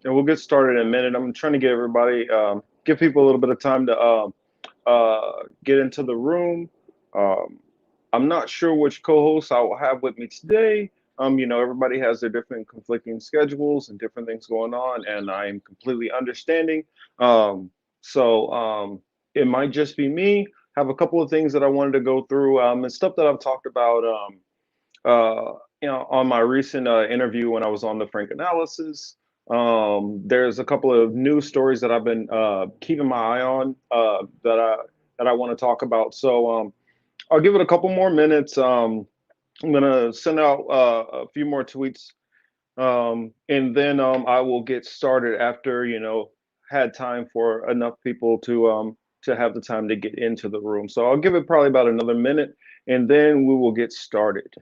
and we'll get started in a minute. I'm trying to get everybody, give people a little bit of time to get into the room. Um, I'm not sure which co-hosts I will have with me today. Everybody has their different conflicting schedules and different things going on, and I am completely understanding. Um, so it might just be me. Have a couple of things that I wanted to go through, and stuff that I've talked about. On my recent interview when I was on the Frank analysis. There's a couple of news stories that I've been keeping my eye on that I want to talk about. So I'll give it a couple more minutes. I'm gonna send out a few more tweets, and then I will get started after had time for enough people to have the time to get into the room. So I'll give it probably about another minute, and then we will get started.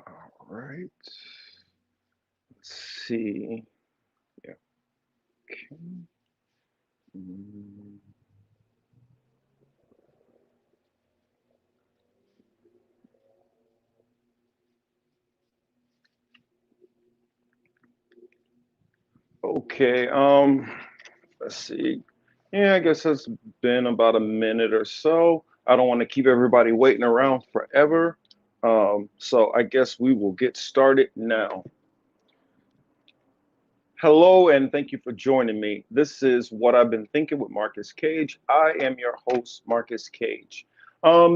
All right. Let's see. Yeah. Okay. Mm, okay. Let's see. Yeah, I guess it's been about a minute or so. I don't want to keep everybody waiting around forever. So I guess we will get started now. Hello, and thank you for joining me. This is What I've Been Thinking with Marcus Cage. I am your host, Marcus Cage.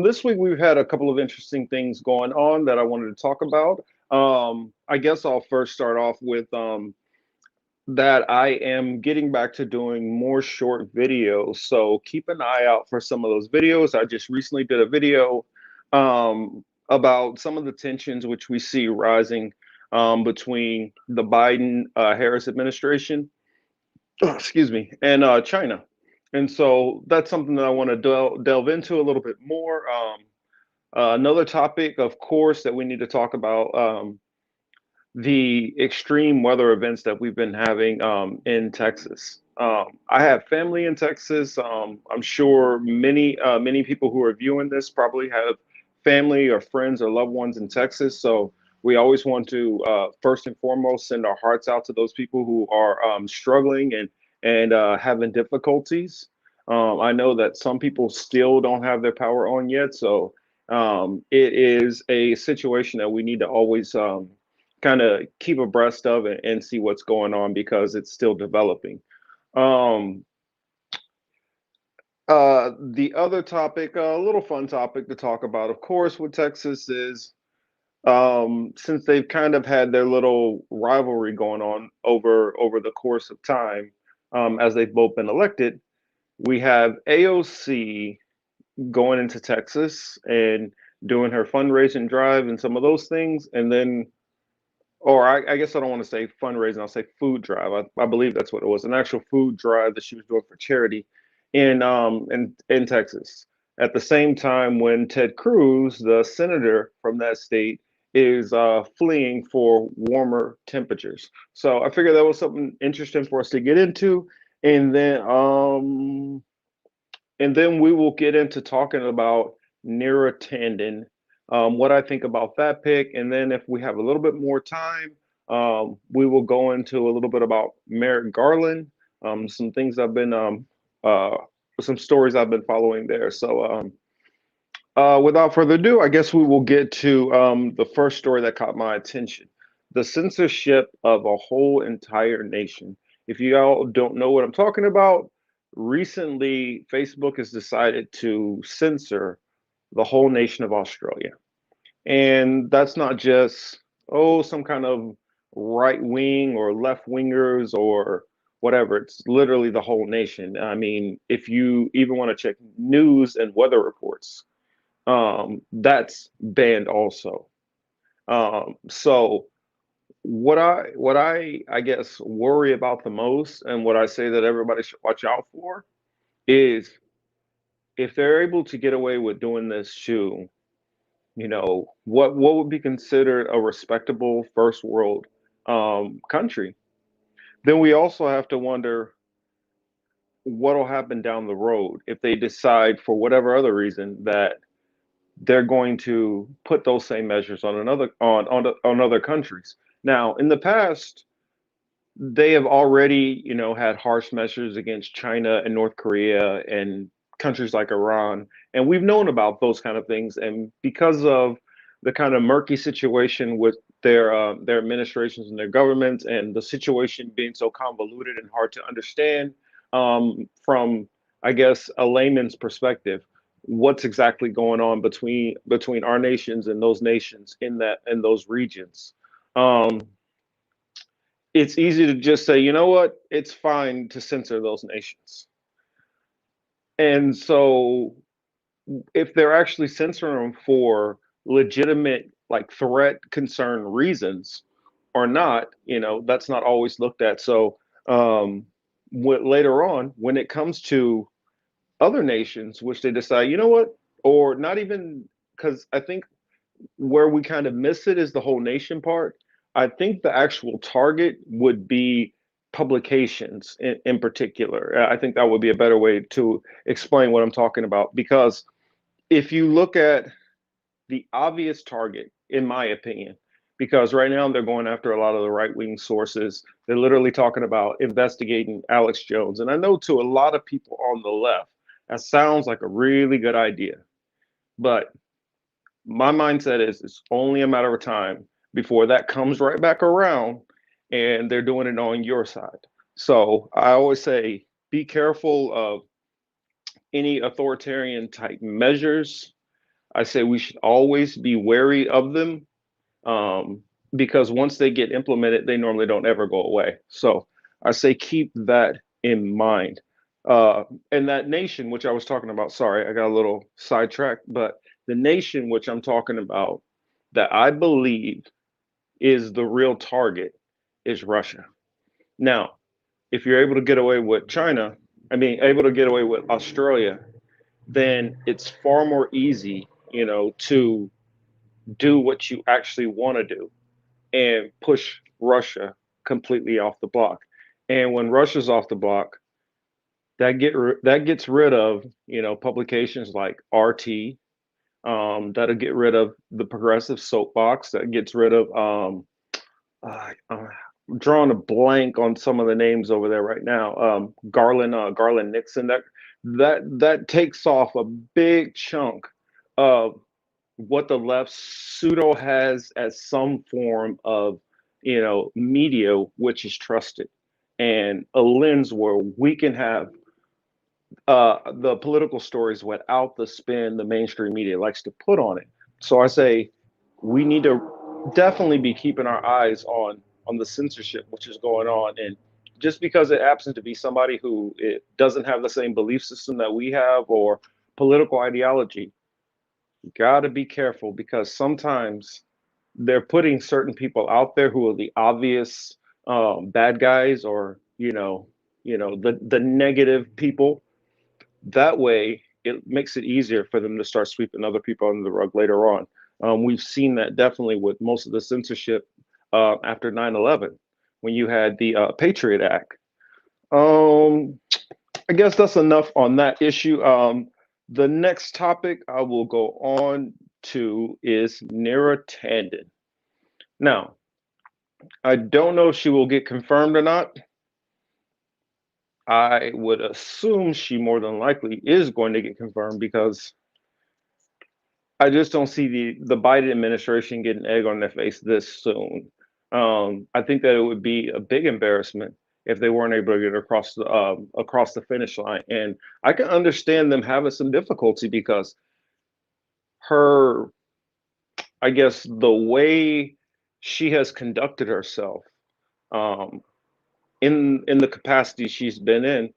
This week we've had a couple of interesting things going on that I wanted to talk about. I guess I'll first start off with that I am getting back to doing more short videos. So keep an eye out for some of those videos. I just recently did a video about some of the tensions which we see rising between the Biden Harris administration, excuse me, and China. And so that's something that I want to delve into a little bit more. Another topic, of course, that we need to talk about. The extreme weather events that we've been having in Texas. I have family in Texas. I'm sure many people who are viewing this probably have family or friends or loved ones in Texas. So we always want to first and foremost send our hearts out to those people who are struggling and having difficulties. I know that some people still don't have their power on yet, so it is a situation that we need to always kind of keep abreast of and see what's going on because it's still developing. Um, the other topic, a little fun topic to talk about, of course, with Texas is since they've kind of had their little rivalry going on over the course of time, as they've both been elected, we have AOC going into Texas and doing her fundraising drive and some of those things, and then or I guess I don't want to say fundraising, I'll say food drive. I believe that's what it was, an actual food drive that she was doing for charity in Texas. At the same time, when Ted Cruz, the senator from that state, is fleeing for warmer temperatures. So I figured that was something interesting for us to get into, and then we will get into talking about Nira Tandon, what I think about that pick, and then if we have a little bit more time, we will go into a little bit about Merrick Garland, some things I've been, uh, some stories I've been following there. So without further ado, I guess we will get to the first story that caught my attention: the censorship of a whole entire nation. If you all don't know what I'm talking about, recently Facebook has decided to censor the whole nation of Australia. And that's not just, oh, some kind of right wing or left wingers or whatever. It's literally the whole nation. I mean, if you even want to check news and weather reports, that's banned also. So what I guess worry about the most, and what I say that everybody should watch out for, is if they're able to get away with doing this too, what would be considered a respectable first world country, then we also have to wonder, what'll happen down the road if they decide for whatever other reason that they're going to put those same measures on on other countries. Now, in the past, they have already, had harsh measures against China and North Korea and countries like Iran, and we've known about those kind of things. And because of the kind of murky situation with their administrations and their governments, and the situation being so convoluted and hard to understand, from I guess a layman's perspective, what's exactly going on between our nations and those nations in those regions. Um, it's easy to just say, you know what, it's fine to censor those nations. And so if they're actually censoring them for legitimate, like threat, concern reasons or not, that's not always looked at. So later on, when it comes to other nations, which they decide, you know what, or not even, because I think where we kind of miss it is the whole nation part. I think the actual target would be publications in particular. I think that would be a better way to explain what I'm talking about. Because if you look at the obvious target, in my opinion, because right now they're going after a lot of the right wing sources. They're literally talking about investigating Alex Jones. And I know to a lot of people on the left, that sounds like a really good idea. But my mindset is it's only a matter of time before that comes right back around and they're doing it on your side. So I always say be careful of any authoritarian type measures. I say we should always be wary of them, um, because once they get implemented, they normally don't ever go away. So I say keep that in mind. And that nation, which I was talking about, sorry, I got a little sidetracked, but the nation which I'm talking about that I believe is the real target is Russia. Now, if you're able to get away with China, I mean, able to get away with Australia, then it's far more easy, to do what you actually want to do and push Russia completely off the block. And when Russia's off the block, that gets rid of publications like RT. That'll get rid of the progressive soapbox. That gets rid of I'm drawing a blank on some of the names over there right now. Garland Nixon. That takes off a big chunk of what the left pseudo has as some form of media which is trusted, and a lens where we can have the political stories without the spin the mainstream media likes to put on it. So I say we need to definitely be keeping our eyes on the censorship which is going on. And just because it happens to be somebody who it doesn't have the same belief system that we have or political ideology, you got to be careful, because sometimes they're putting certain people out there who are the obvious bad guys, or the negative people. That way, it makes it easier for them to start sweeping other people under the rug later on. We've seen that definitely with most of the censorship after 9/11, when you had the Patriot Act. Um, I guess that's enough on that issue. The next topic I will go on to is Nira Tandon. Now, I don't know if she will get confirmed or not. I would assume she more than likely is going to get confirmed, because I just don't see the Biden administration getting egg on their face this soon. I think that it would be a big embarrassment if they weren't able to get across the finish line. And I can understand them having some difficulty, because her, I guess, the way she has conducted herself, um, in the capacity she's been in,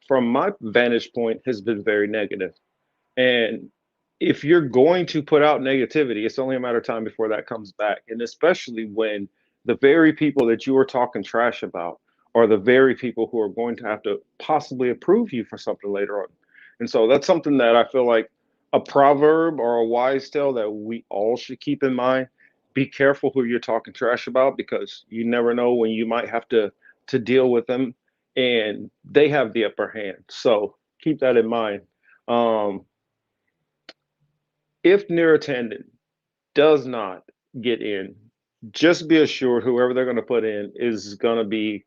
from my vantage point, has been very negative. And if you're going to put out negativity, it's only a matter of time before that comes back. And especially when the very people that you are talking trash about are the very people who are going to have to possibly approve you for something later on. And so that's something that I feel like a proverb or a wise tale that we all should keep in mind. Be careful who you're talking trash about, because you never know when you might have to deal with them and they have the upper hand. So keep that in mind. Um, if Nira Tandon does not get in, just be assured whoever they're going to put in is going to be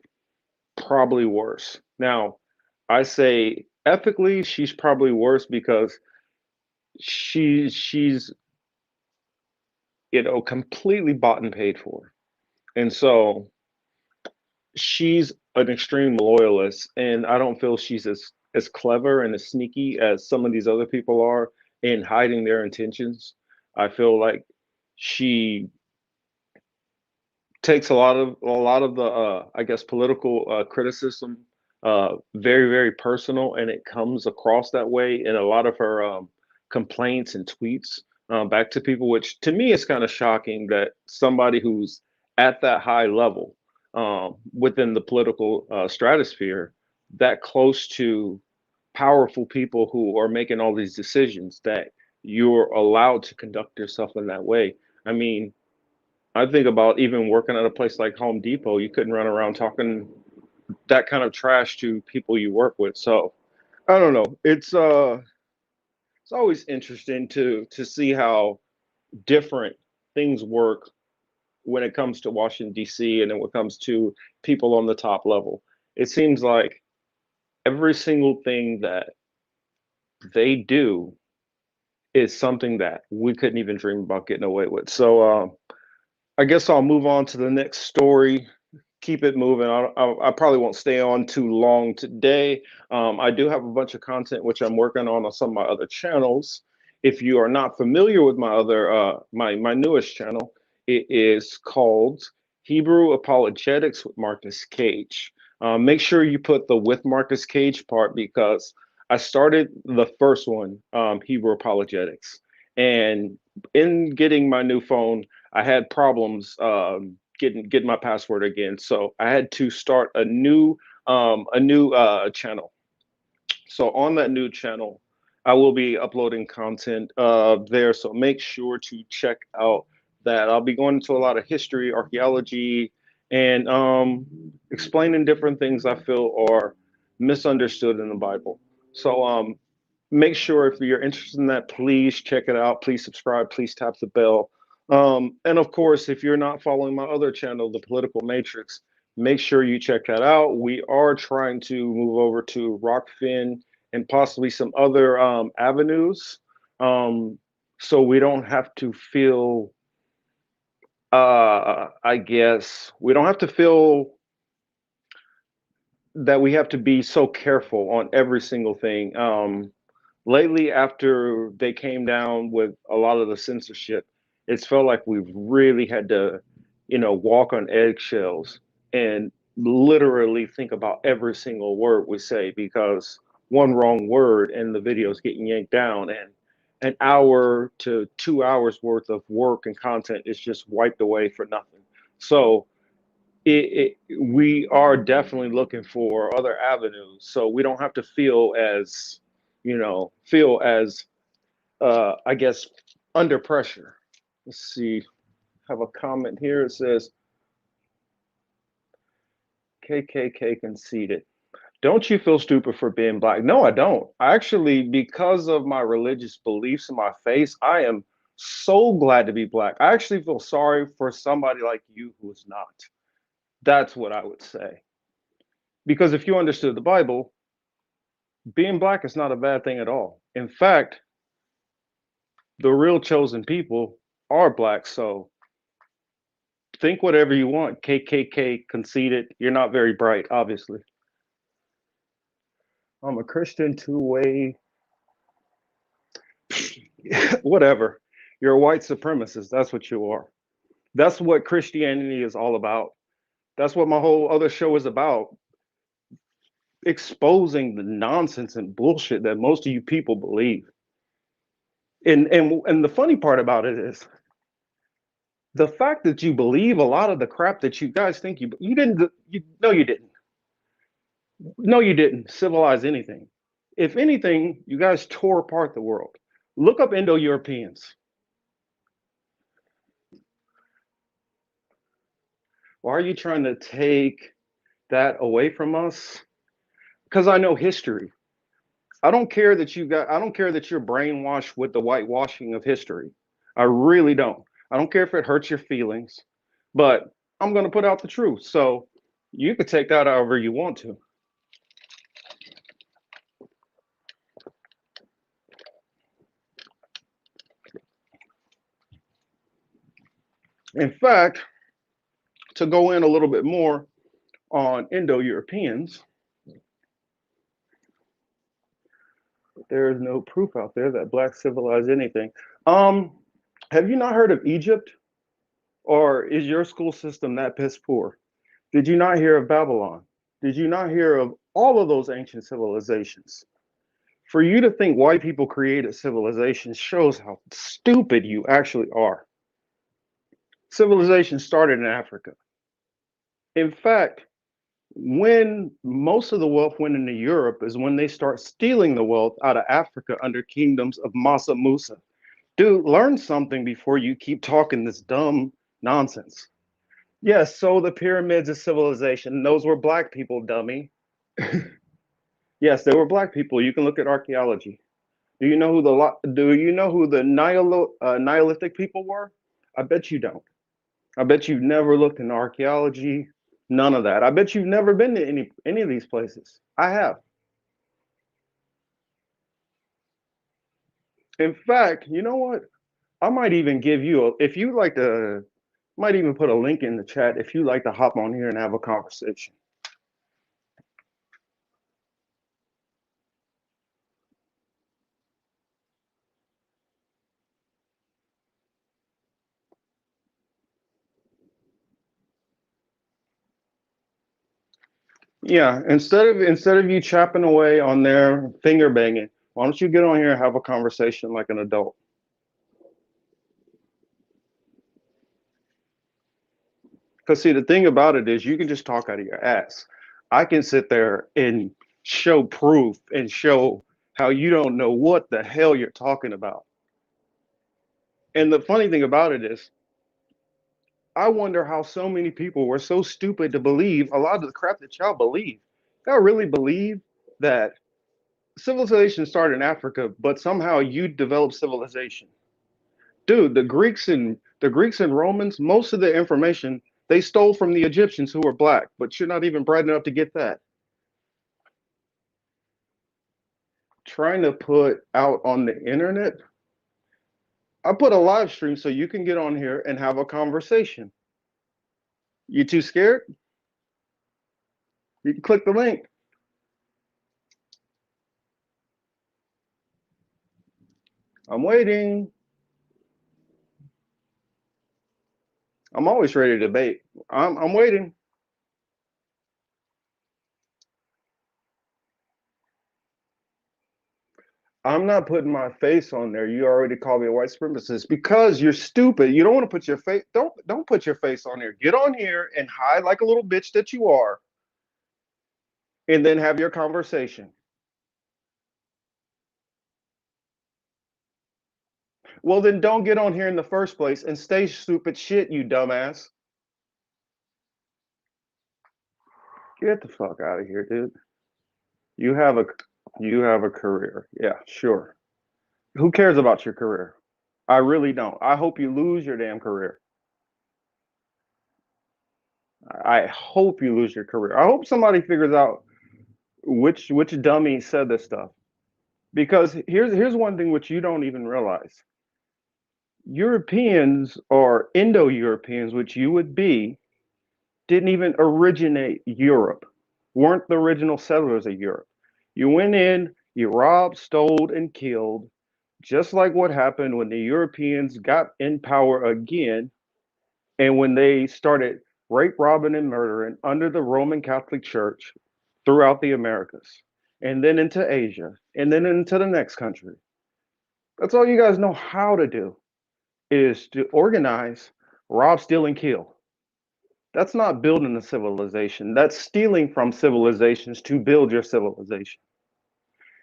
probably worse. Now, I say ethically, she's probably worse because she's completely bought and paid for, and so she's an extreme loyalist, and I don't feel she's as clever and as sneaky as some of these other people are in hiding their intentions. I feel like she takes a lot of the I guess political criticism very very personal, and it comes across that way in a lot of her complaints and tweets back to people, which to me is kind of shocking that somebody who's at that high level within the political stratosphere, that close to powerful people who are making all these decisions, that you're allowed to conduct yourself in that way. I mean, I think about even working at a place like Home Depot, you couldn't run around talking that kind of trash to people you work with. So I don't know. It's always interesting to see how different things work when it comes to Washington D.C. and then when it comes to people on the top level. It seems like every single thing that they do is something that we couldn't even dream about getting away with. So I guess I'll move on to the next story. Keep it moving. I probably won't stay on too long today. I do have a bunch of content which I'm working on some of my other channels. If you are not familiar with my other my newest channel, it is called Hebrew Apologetics with Marcus Cage. Make sure you put the with Marcus Cage part because I started the first one, Hebrew Apologetics, and in getting my new phone, I had problems getting my password again. So I had to start a new channel. So on that new channel, I will be uploading content there. So make sure to check out that. I'll be going into a lot of history, archaeology, and explaining different things I feel are misunderstood in the Bible. So make sure if you're interested in that, please check it out. Please subscribe. Please tap the bell. And of course, if you're not following my other channel, The Political Matrix, make sure you check that out. We are trying to move over to Rockfin and possibly some other avenues. Um, so we don't have to feel, I guess, we don't have to feel that we have to be so careful on every single thing. Lately, after they came down with a lot of the censorship, it's felt like we've really had to, walk on eggshells and literally think about every single word we say because one wrong word and the video's getting yanked down, and an hour to 2 hours worth of work and content is just wiped away for nothing. So we are definitely looking for other avenues so we don't have to feel as I guess under pressure. Let's see, have a comment here. It says KKK conceited. Don't you feel stupid for being black? No, I don't. Actually, because of my religious beliefs and my faith, I am so glad to be black. I actually feel sorry for somebody like you who is not. That's what I would say. Because if you understood the Bible, being black is not a bad thing at all. In fact, the real chosen people are black. So think whatever you want. KKK conceited. You're not very bright, obviously. I'm a Christian two-way, whatever. You're a white supremacist. That's what you are. That's what Christianity is all about. That's what my whole other show is about. Exposing the nonsense and bullshit that most of you people believe. And the funny part about it is the fact that you believe a lot of the crap that you guys think you didn't no you didn't no you didn't civilize anything. If anything, you guys tore apart the world. Look up Indo-Europeans. Why are you trying to take that away from us? because I know history. I don't care that you're brainwashed with the whitewashing of history. I really don't. I don't care if it hurts your feelings, but I'm going to put out the truth. So you could take that however you want to. In fact, to go in a little bit more on Indo-Europeans, there is no proof out there that blacks civilized anything. Um, have you not heard of Egypt? Or is your school system that piss poor? Did you not hear of Babylon? Did you not hear of all of those ancient civilizations? For you to think white people created civilizations shows how stupid you actually are. Civilization started in Africa. In fact, when most of the wealth went into Europe is when they start stealing the wealth out of Africa under kingdoms of Massa Musa. Dude, learn something before you keep talking this dumb nonsense. Yes, so the pyramids of civilization, those were black people, dummy. Yes, they were black people. You can look at archaeology. Do you know who the Neolithic people were? I bet you don't. I bet you've never looked in archaeology. None of that. I bet you've never been to any of these places. I have. In fact, you know what? I might even give you if you like to, might even put a link in the chat if you like to hop on here and have a conversation. Yeah, instead of you chapping away on their finger banging, why don't you get on here and have a conversation like an adult? Because see, the thing about it is you can just talk out of your ass. I can sit there and show proof and show how you don't know what the hell you're talking about. And the funny thing about it is, I wonder how so many people were so stupid to believe a lot of the crap that y'all believe. Y'all really believe that civilization started in Africa, but somehow you developed civilization. Dude, the Greeks and Romans, most of the information they stole from the Egyptians who were black, but you're not even bright enough to get that. Trying to put out on the internet, I put a live stream so you can get on here and have a conversation. You too scared? You can click the link. I'm waiting. I'm always ready to debate. I'm waiting. I'm not putting my face on there. You already called me a white supremacist because you're stupid. You don't want to put your face. Don't put your face on there. Get on here and hide like a little bitch that you are, and then have your conversation. Well, then don't get on here in the first place and stay stupid shit, you dumbass. Get the fuck out of here, dude. You have a you have a career. Yeah, sure. Who cares about your career? I really don't. I hope you lose your damn career. I hope you lose your career. I hope somebody figures out which dummy said this stuff. Because here's one thing which you don't even realize. Europeans or Indo-Europeans, which you would be, didn't even originate Europe, weren't the original settlers of Europe. You went in, you robbed, stole, and killed, just like what happened when the Europeans got in power again and when they started rape, robbing, and murdering under the Roman Catholic Church throughout the Americas, and then into Asia, and then into the next country. That's all you guys know how to do is to organize, rob, steal, and kill. That's not building a civilization. That's stealing from civilizations to build your civilization.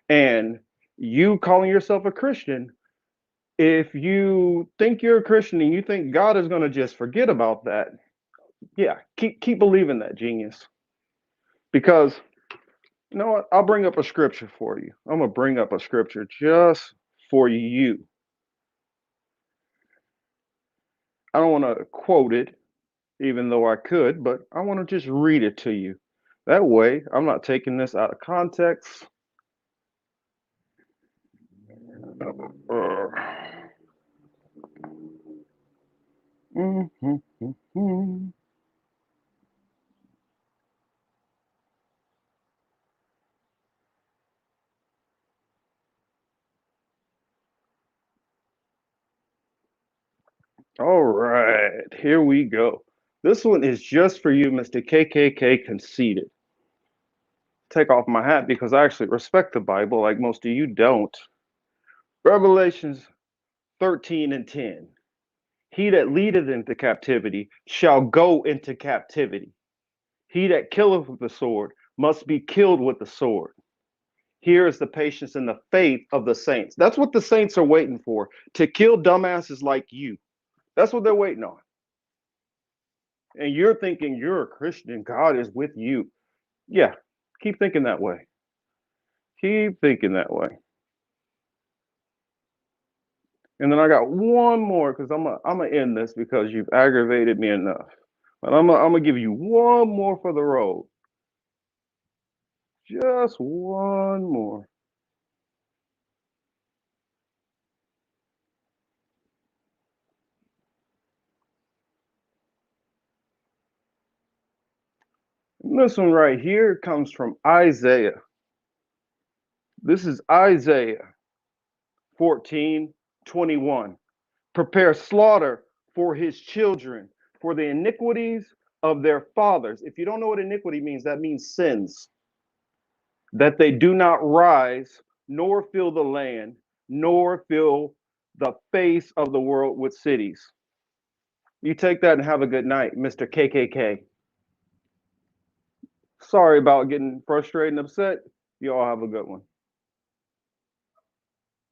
And you calling yourself a Christian, if you think you're a Christian and you think God is going to just forget about that, yeah, keep believing that, genius. Because You know what? I'll bring up a scripture for you. I'm going to bring up a scripture just for you. I don't want to quote it, even though I could, but I want to just read it to you. That way, I'm not taking this out of context. Uh, All right, here we go. This one is just for you, Mr. KKK Conceited. Take off my hat because I actually respect the Bible like most of you don't. Revelations 13 and 10. He that leadeth into captivity shall go into captivity. He that killeth with the sword must be killed with the sword. Here is the patience and the faith of the saints. That's what the saints are waiting for, to kill dumbasses like you. That's what they're waiting on. And you're thinking you're a Christian, God is with you. Yeah, keep thinking that way. Keep thinking that way. And then I got one more because I'm gonna end this because you've aggravated me enough. But I'm gonna give you one more for the road. Just one more. And this one right here comes from Isaiah. This is Isaiah 14:21. Prepare slaughter for his children, for the iniquities of their fathers. If you don't know what iniquity means, that means sins. That they do not rise, nor fill the land, nor fill the face of the world with cities. You take that and have a good night, Mr. KKK. Sorry about getting frustrated and upset. You all have a good one.